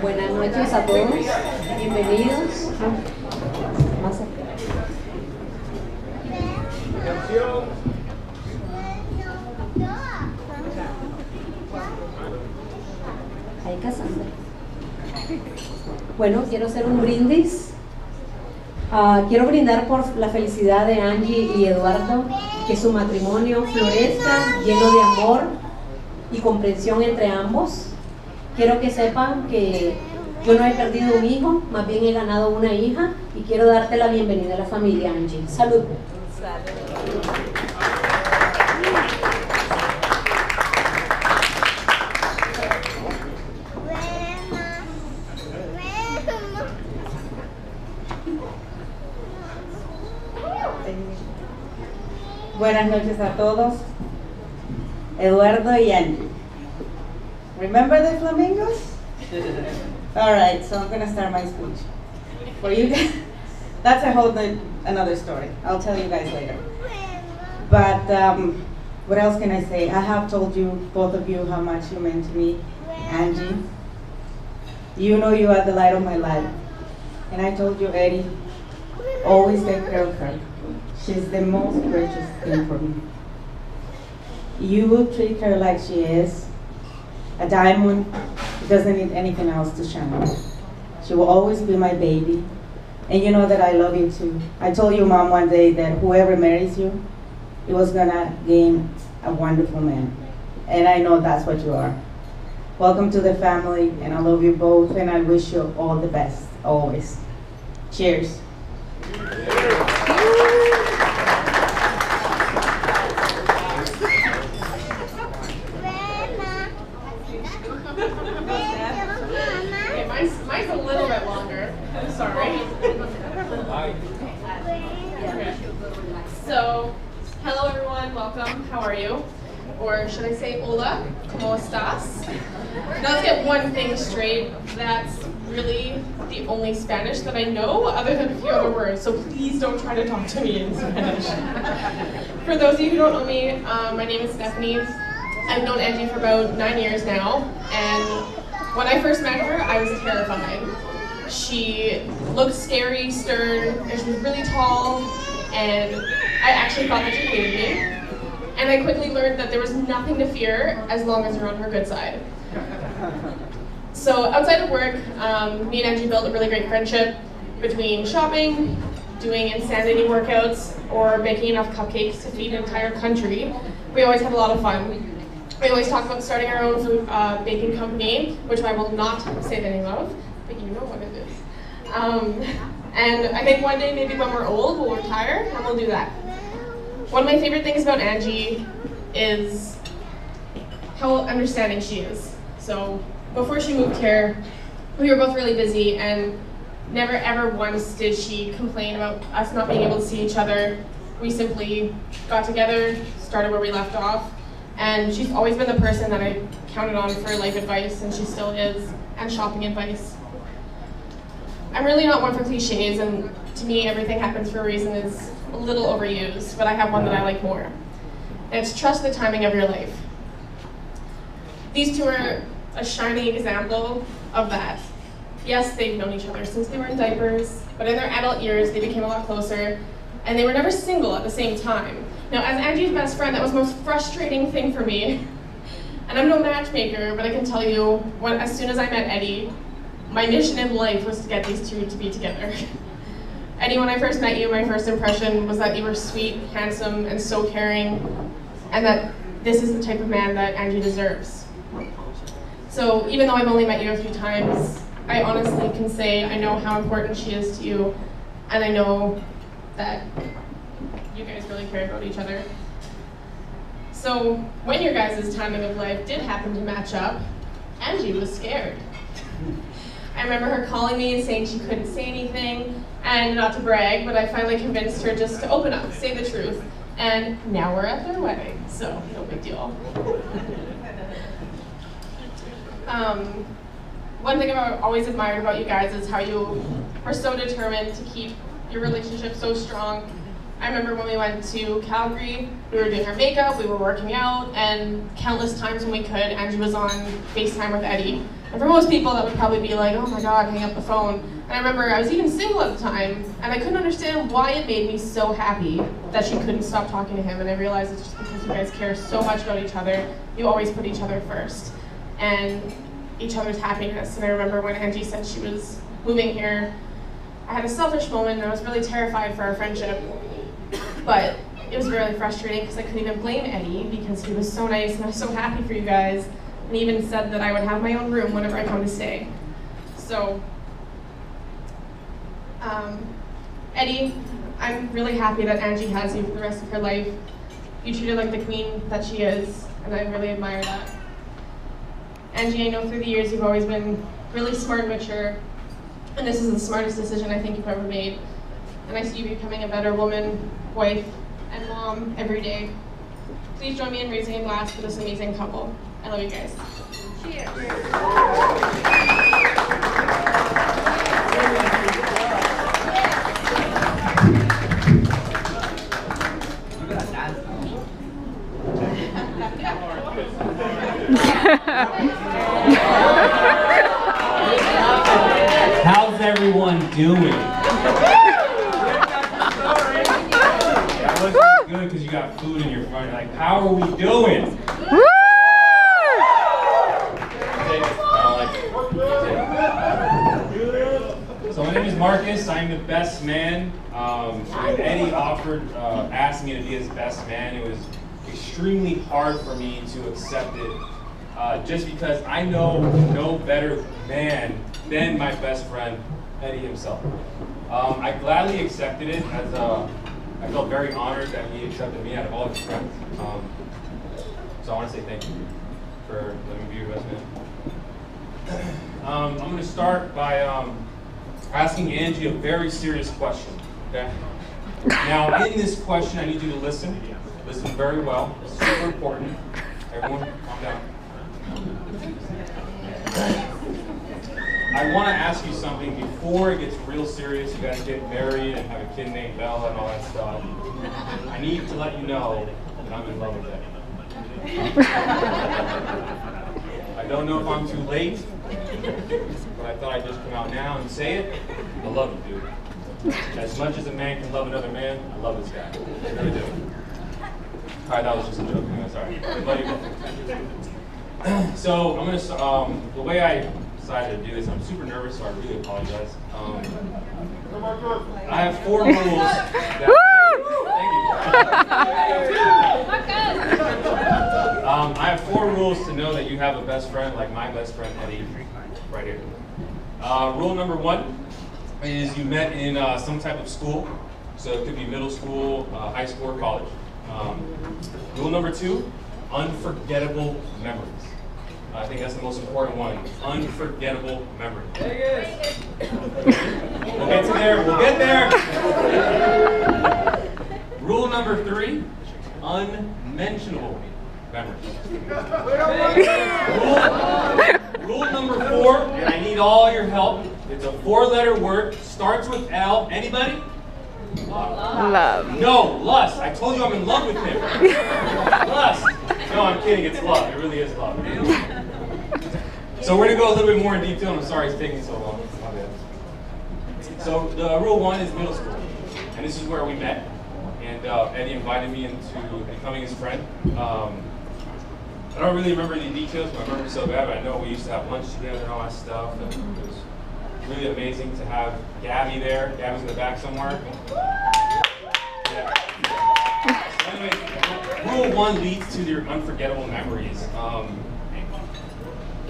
Buenas noches a todos, bienvenidos. Más cerca. Ahí casando. Bueno, quiero hacer un brindis. Quiero brindar por la felicidad de Angie y Eduardo, que su matrimonio florezca lleno de amor y comprensión entre ambos. Quiero que sepan que yo no he perdido un hijo, más bien he ganado una hija, y quiero darte la bienvenida a la familia, Angie. Salud. Buenas noches a todos. Eduardo y Angie. Remember the flamingos? All right, so I'm going to start my speech. For you guys, that's a whole another story. I'll tell you guys later. But what else can I say? I have told you, both of you, how much you meant to me. Angie, you know you are the light of my life. And I told you, Eddie, always take care of her. She's the most precious thing for me. You will treat her like she is a diamond. She doesn't need anything else to shine. She will always be my baby. And you know that I love you too. I told your mom one day that whoever marries you, he was gonna gain a wonderful man. And I know that's what you are. Welcome to the family, and I love you both, and I wish you all the best, always. Cheers. Mine's a little bit longer. I'm sorry. Okay. So, hello everyone, welcome. How are you? Or should I say hola? ¿Cómo estás? Now let's get one thing straight. That's really the only Spanish that I know, other than a few other words. So please don't try to talk to me in Spanish. For those of you who don't know me, my name is Stephanie. I've known Angie for about 9 years now, and when I first met her, I was terrified. She looked scary, stern, and she was really tall, and I actually thought that she hated me. And I quickly learned that there was nothing to fear as long as you're on her good side. So outside of work, me and Angie built a really great friendship between shopping, doing insanity workouts, or baking enough cupcakes to feed an entire country. We always had a lot of fun. We always talk about starting our own food baking company, which I will not say the name of, but you know what it is. And I think one day, maybe when we're old, we'll retire and we'll do that. One of my favorite things about Angie is how understanding she is. So before she moved here, we were both really busy, and never ever once did she complain about us not being able to see each other. We simply got together, started where we left off. And she's always been the person that I counted on for life advice, and she still is, and shopping advice. I'm really not one for cliches, and to me, everything happens for a reason is a little overused, but I have one that I like more. And it's trust the timing of your life. These two are a shining example of that. Yes, they've known each other since they were in diapers, but in their adult years, they became a lot closer, and they were never single at the same time. Now, as Angie's best friend, that was the most frustrating thing for me. And I'm no matchmaker, but I can tell you, as soon as I met Eddie, my mission in life was to get these two to be together. Eddie, when I first met you, my first impression was that you were sweet, handsome, and so caring, and that this is the type of man that Angie deserves. So even though I've only met you a few times, I honestly can say I know how important she is to you, and I know that you guys really care about each other. So when your guys' timing of life did happen to match up, Angie was scared. I remember her calling me and saying she couldn't say anything, and not to brag, but I finally convinced her just to open up, say the truth, and now we're at their wedding, so no big deal. One thing I've always admired about you guys is how you are so determined to keep your relationship so strong, I remember when we went to Calgary, we were doing our makeup, we were working out, and countless times when we could, Angie was on FaceTime with Eddie. And for most people, that would probably be like, oh my God, hang up the phone. And I remember I was even single at the time, and I couldn't understand why it made me so happy that she couldn't stop talking to him. And I realized it's just because you guys care so much about each other, you always put each other first, and each other's happiness. And I remember when Angie said she was moving here, I had a selfish moment, and I was really terrified for our friendship. But it was really frustrating because I couldn't even blame Eddie because he was so nice and I was so happy for you guys. And he even said that I would have my own room whenever I come to stay. So, Eddie, I'm really happy that Angie has you for the rest of her life. You treat her like the queen that she is, and I really admire that. Angie, I know through the years you've always been really smart and mature, and this is the smartest decision I think you've ever made. And I see you becoming a better woman, wife, and mom every day. Please join me in raising a glass for this amazing couple. I love you guys. Cheers. How's everyone doing? That wasn't good because you got food in your front. You're like, how are we doing? So my name is Marcus. I'm the best man. When Eddie asked me to be his best man, it was extremely hard for me to accept it. Just because I know no better man than my best friend, Eddie himself. I gladly accepted it as I felt very honored that he accepted me out of all his friends. So I want to say thank you for letting me be your best man. I'm going to start by asking Angie a very serious question. Okay? Now, in this question, I need you to listen. Listen very well. It's super important. Everyone, calm down. I want to ask you something before it gets real serious. You guys get married and have a kid named Bella and all that stuff. I need to let you know that I'm in love with Eddie. I don't know if I'm too late, but I thought I'd just come out now and say it. I love you, dude. As much as a man can love another man, I love this guy. I really do. Alright, that was just a joke. Sorry. I love you. So I'm gonna. The way I decided to do this, I'm super nervous, so I really apologize. I have 4 rules. Thank you. I have 4 rules to know that you have a best friend like my best friend Eddie, right here. Rule number 1 is you met in some type of school, so it could be middle school, high school, or college. Rule number 2, unforgettable memories. I think that's the most important one. Unforgettable memories. We'll get to there. We'll get there. Rule number 3, unmentionable memories. Rule number 4, and I need all your help. It's a 4-letter word. Starts with L. Anybody? Love. No, lust. I told you I'm in love with him. Lust. No, I'm kidding. It's love. It really is love. So we're going to go a little bit more in detail. I'm sorry it's taking so long. My bad. So the rule 1 is middle school. And this is where we met. And Eddie invited me into becoming his friend. I don't really remember the details, but I remember so bad. But I know we used to have lunch together and all that stuff. And it was really amazing to have Gabby there. Gabby's in the back somewhere. Yeah. So anyway, rule 1 leads to your unforgettable memories.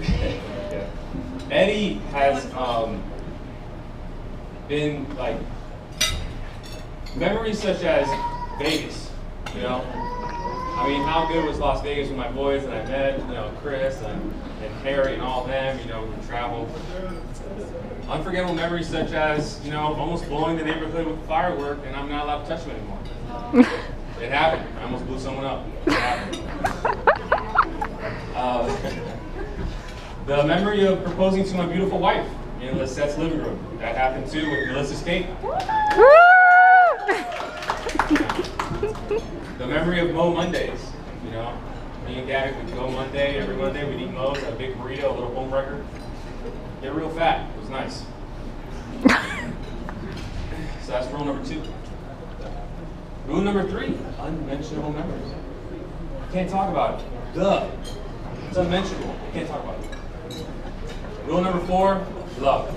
Yeah. Eddie has been like memories such as Vegas, you know. I mean, how good was Las Vegas with my boys that I met, you know, Chris and Harry and all of them, you know, we traveled. Unforgettable memories such as, you know, almost blowing the neighborhood with firework and I'm not allowed to touch them anymore. It happened. I almost blew someone up. It happened. The memory of proposing to my beautiful wife in Lisette's living room. That happened too with Melissa's cake. Yeah. The memory of Mo Mondays, you know. Me and Gabby would go Monday, every Monday we'd eat Mo's, have a big burrito, a little home wrecker. Get real fat, it was nice. So that's rule number 2. Rule number 3, unmentionable memories. You can't talk about it. Duh. It's unmentionable. You can't talk about it. Rule number 4, love.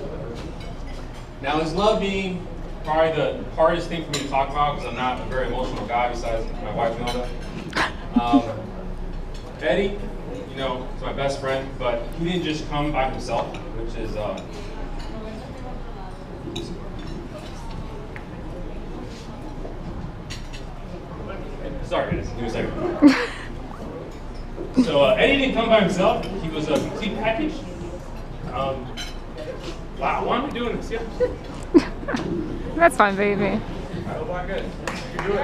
Now, is love being probably the hardest thing for me to talk about because I'm not a very emotional guy besides my wife, Milda. Eddie, you know, is my best friend, but he didn't just come by himself, which is, sorry guys, give me a second. So Eddie didn't come by himself, he was a complete package. Wow, why am I doing this? Yeah. That's fine, baby. I hope I'm good. You can do it.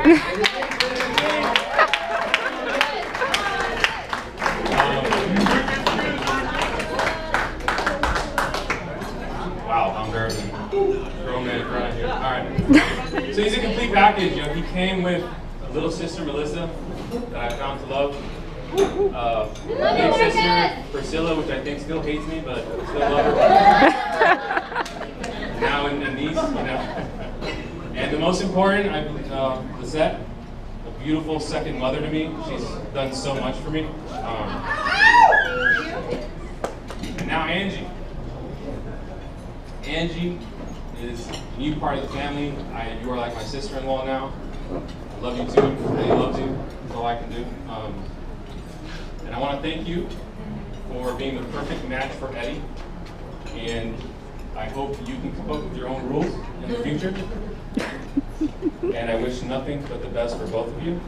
Wow, I'm embarrassing. Grown man in front of here. All right. So he's a complete package. You know, he came with little sister Melissa that I found to love. Big sister Priscilla, which I think still hates me, but I still love her. Now in niece, you know. And the most important, Lisette, a beautiful second mother to me. She's done so much for me. And now Angie. Angie is a new part of the family. You are like my sister-in-law now. I love you too. Eddie loves you. That's all I can do. And I want to thank you for being the perfect match for Eddie. And I hope you can come up with your own rules in the future. And I wish nothing but the best for both of you.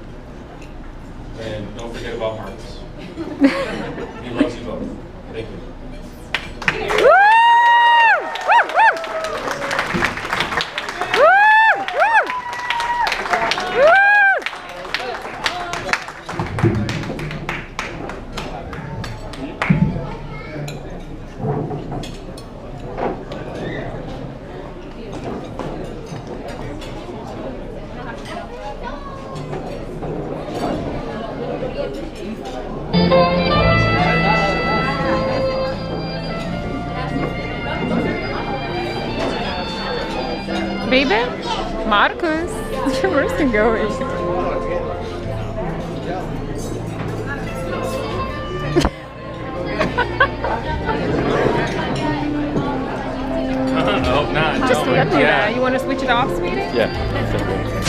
And don't forget about Marcus. He loves you both. Thank you. Baby, Marcus, where's he going? I hope not. Just look at that. You want to switch it off, sweetie? Yeah.